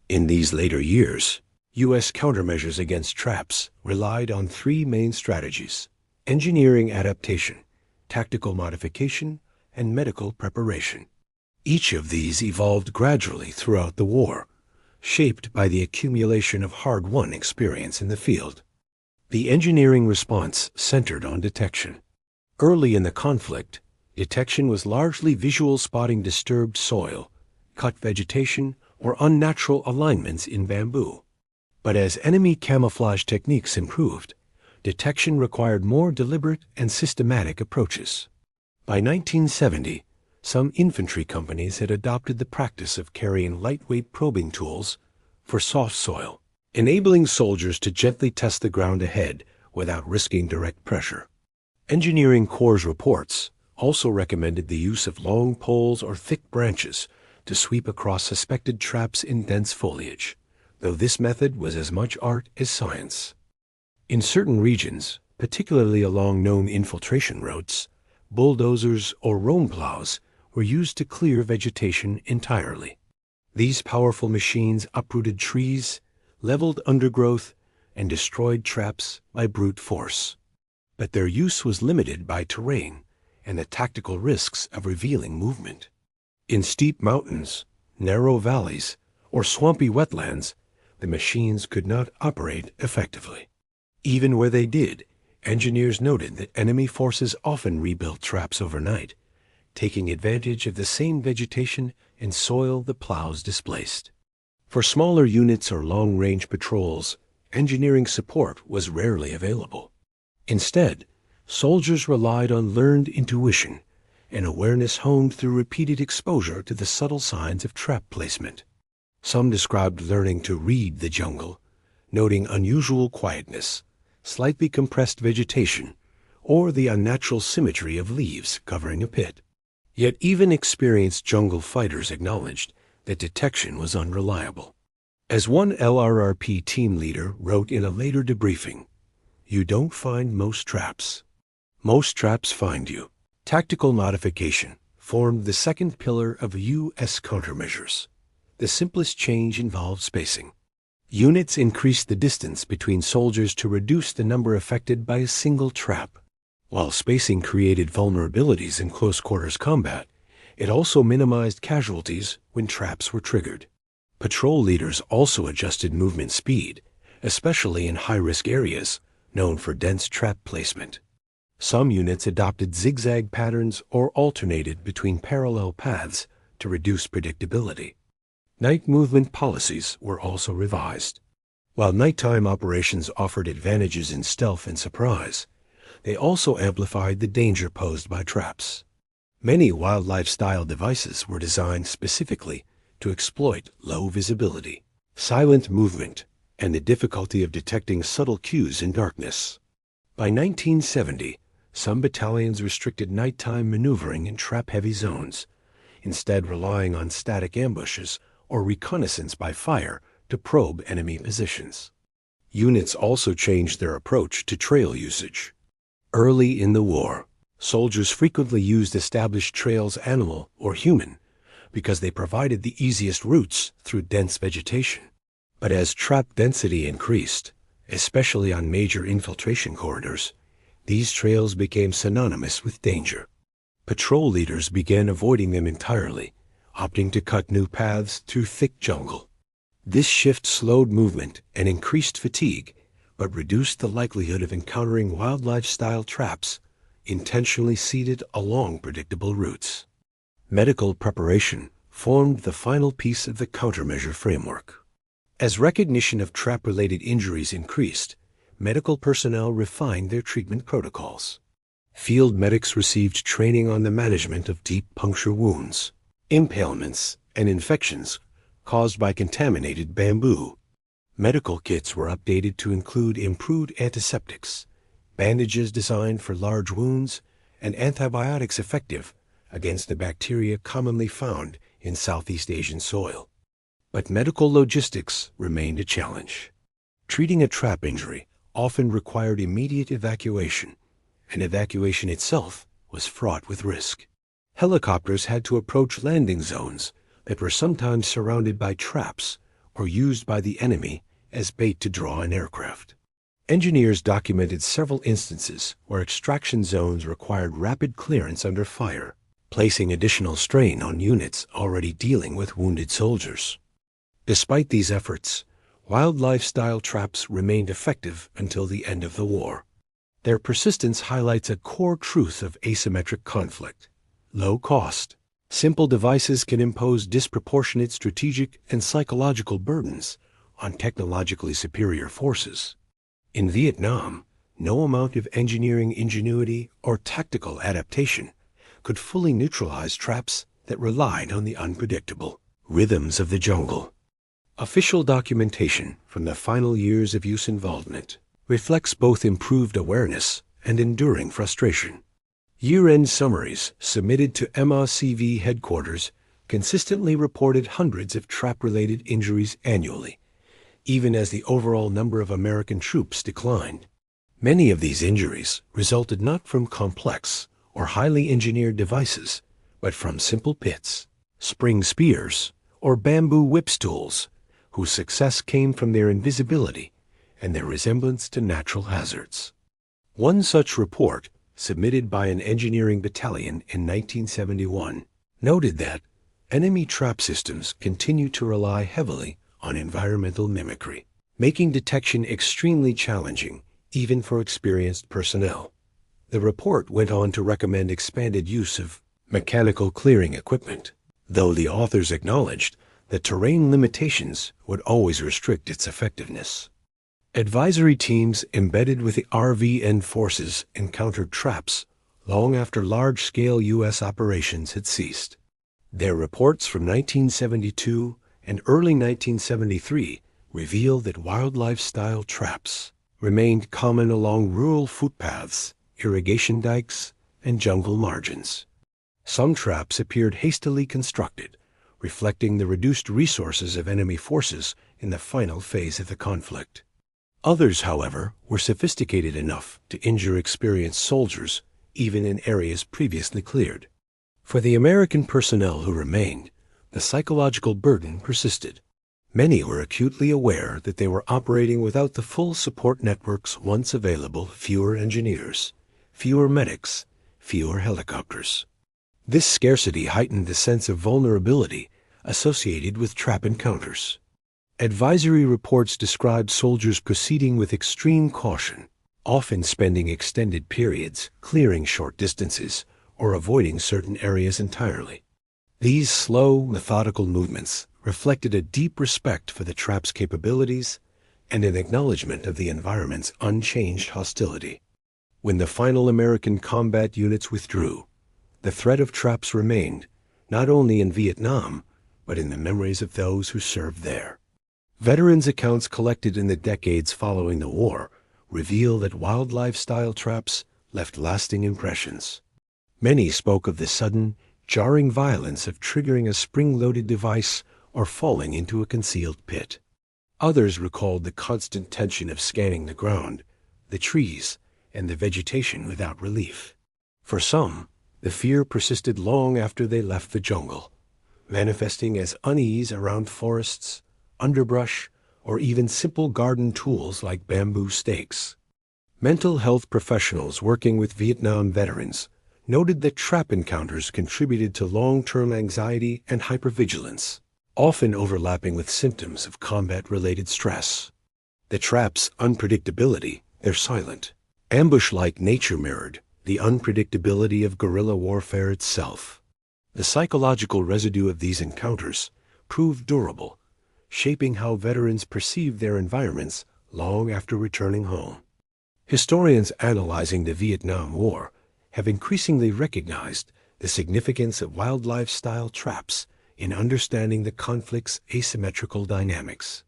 In these later years, U.S. countermeasures against traps relied on three main strategies: engineering adaptation, tactical modification, and medical preparation. Each of these evolved gradually throughout the war, shaped by the accumulation of hard-won experience in the field. The engineering response centered on detection. Early in the conflict, detection was largely visual spotting disturbed soil, cut vegetation, or unnatural alignments in bamboo. But as enemy camouflage techniques improved, detection required more deliberate and systematic approaches. By 1970, some infantry companies had adopted the practice of carrying lightweight probing tools for soft soil, enabling soldiers to gently test the ground ahead without risking direct pressure. Engineering Corps' reports also recommended the use of long poles or thick branches to sweep across suspected traps in dense foliage, though this method was as much art as science. In certain regions, particularly along known infiltration routes, bulldozers or roam plows were used to clear vegetation entirely. These powerful machines uprooted trees, leveled undergrowth, and destroyed traps by brute force. But their use was limited by terrain and the tactical risks of revealing movement. In steep mountains, narrow valleys, or swampy wetlands, the machines could not operate effectively. Even where they did, engineers noted that enemy forces often rebuilt traps overnight, taking advantage of the same vegetation and soil the plows displaced. For smaller units or long-range patrols, engineering support was rarely available. Instead, soldiers relied on learned intuition and awareness honed through repeated exposure to the subtle signs of trap placement. Some described learning to read the jungle, noting unusual quietness, slightly compressed vegetation, or the unnatural symmetry of leaves covering a pit. Yet even experienced jungle fighters acknowledged that detection was unreliable. As one LRRP team leader wrote in a later debriefing, "You don't find most traps. Most traps find you." Tactical modification formed the second pillar of U.S. countermeasures. The simplest change involved spacing. Units increased the distance between soldiers to reduce the number affected by a single trap. While spacing created vulnerabilities in close-quarters combat, it also minimized casualties when traps were triggered. Patrol leaders also adjusted movement speed, especially in high-risk areas known for dense trap placement. Some units adopted zigzag patterns or alternated between parallel paths to reduce predictability. Night movement policies were also revised. While nighttime operations offered advantages in stealth and surprise, they also amplified the danger posed by traps. Many wildlife-style devices were designed specifically to exploit low visibility, silent movement, and the difficulty of detecting subtle cues in darkness. By 1970, some battalions restricted nighttime maneuvering in trap-heavy zones, instead relying on static ambushes or reconnaissance by fire to probe enemy positions. Units also changed their approach to trail usage. Early in the war, soldiers frequently used established trails, animal or human, because they provided the easiest routes through dense vegetation. But as trap density increased, especially on major infiltration corridors, these trails became synonymous with danger. Patrol leaders began avoiding them entirely, opting to cut new paths through thick jungle. This shift slowed movement and increased fatigue, but reduced the likelihood of encountering wildlife-style traps intentionally seeded along predictable routes. Medical preparation formed the final piece of the countermeasure framework. As recognition of trap-related injuries increased, medical personnel refined their treatment protocols. Field medics received training on the management of deep puncture wounds, impalements, and infections caused by contaminated bamboo. Medical kits were updated to include improved antiseptics, bandages designed for large wounds, and antibiotics effective against the bacteria commonly found in Southeast Asian soil. But medical logistics remained a challenge. Treating a trap injury often required immediate evacuation, and evacuation itself was fraught with risk. Helicopters had to approach landing zones that were sometimes surrounded by traps or used by the enemy as bait to draw an aircraft. Engineers documented several instances where extraction zones required rapid clearance under fire, placing additional strain on units already dealing with wounded soldiers. Despite these efforts, wildlife-style traps remained effective until the end of the war. Their persistence highlights a core truth of asymmetric conflict: low cost. Simple devices can impose disproportionate strategic and psychological burdens on technologically superior forces. In Vietnam, no amount of engineering ingenuity or tactical adaptation could fully neutralize traps that relied on the unpredictable rhythms of the jungle. Official documentation from the final years of use involvement reflects both improved awareness and enduring frustration. Year-end summaries submitted to MRCV headquarters consistently reported hundreds of trap-related injuries annually, even as the overall number of American troops declined. Many of these injuries resulted not from complex or highly engineered devices, but from simple pits, spring spears, or bamboo whip stools, whose success came from their invisibility and their resemblance to natural hazards. One such report, submitted by an engineering battalion in 1971, noted that enemy trap systems continue to rely heavily on environmental mimicry, making detection extremely challenging even for experienced personnel. The report went on to recommend expanded use of mechanical clearing equipment, though the authors acknowledged that terrain limitations would always restrict its effectiveness. Advisory teams embedded with the RVN forces encountered traps long after large-scale U.S. operations had ceased. Their reports from 1972 and early 1973 reveal that wildlife-style traps remained common along rural footpaths, irrigation dikes, and jungle margins. Some traps appeared hastily constructed, reflecting the reduced resources of enemy forces in the final phase of the conflict. Others, however, were sophisticated enough to injure experienced soldiers, even in areas previously cleared. For the American personnel who remained, the psychological burden persisted. Many were acutely aware that they were operating without the full support networks once available: fewer engineers, fewer medics, fewer helicopters. This scarcity heightened the sense of vulnerability associated with trap encounters. Advisory reports described soldiers proceeding with extreme caution, often spending extended periods clearing short distances or avoiding certain areas entirely. These slow, methodical movements reflected a deep respect for the trap's capabilities and an acknowledgement of the environment's unchanged hostility. When the final American combat units withdrew, the threat of traps remained, not only in Vietnam, but in the memories of those who served there. Veterans' accounts collected in the decades following the war reveal that wildlife-style traps left lasting impressions. Many spoke of the sudden, jarring violence of triggering a spring-loaded device or falling into a concealed pit. Others recalled the constant tension of scanning the ground, the trees, and the vegetation without relief. For some, the fear persisted long after they left the jungle, manifesting as unease around forests, underbrush, or even simple garden tools like bamboo stakes. Mental health professionals working with Vietnam veterans noted that trap encounters contributed to long-term anxiety and hypervigilance, often overlapping with symptoms of combat-related stress. The trap's unpredictability, their silent, ambush-like nature mirrored the unpredictability of guerrilla warfare itself. The psychological residue of these encounters proved durable, shaping how veterans perceived their environments long after returning home. Historians analyzing the Vietnam War have increasingly recognized the significance of wildlife-style traps in understanding the conflict's asymmetrical dynamics.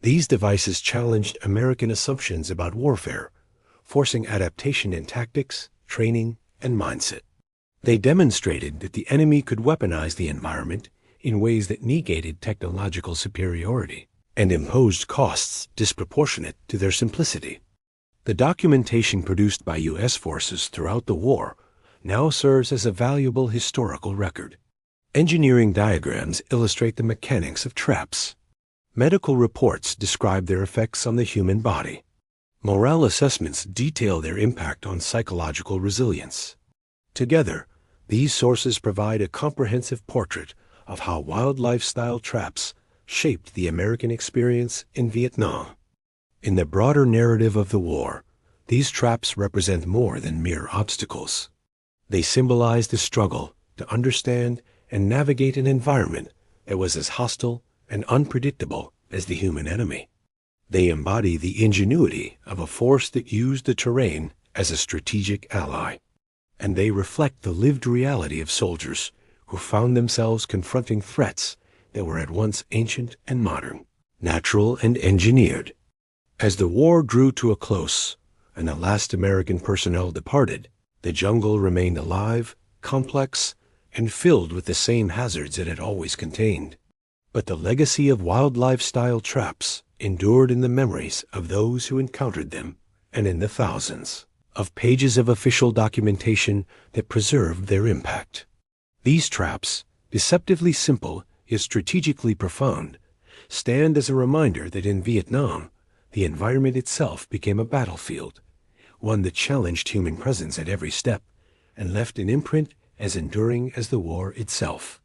These devices challenged American assumptions about warfare, forcing adaptation in tactics, training, and mindset. They demonstrated that the enemy could weaponize the environment in ways that negated technological superiority and imposed costs disproportionate to their simplicity. The documentation produced by U.S. forces throughout the war now serves as a valuable historical record. Engineering diagrams illustrate the mechanics of traps. Medical reports describe their effects on the human body. Morale assessments detail their impact on psychological resilience. Together, these sources provide a comprehensive portrait of how wildlife-style traps shaped the American experience in Vietnam. In the broader narrative of the war, these traps represent more than mere obstacles. They symbolize the struggle to understand and navigate an environment that was as hostile and unpredictable as the human enemy. They embody the ingenuity of a force that used the terrain as a strategic ally, and they reflect the lived reality of soldiers who found themselves confronting threats that were at once ancient and modern, natural and engineered. As the war drew to a close and the last American personnel departed, the jungle remained alive, complex, and filled with the same hazards it had always contained. But the legacy of wildlife-style traps endured in the memories of those who encountered them and in the thousands of pages of official documentation that preserved their impact. These traps, deceptively simple yet strategically profound, stand as a reminder that in Vietnam, the environment itself became a battlefield, one that challenged human presence at every step and left an imprint as enduring as the war itself.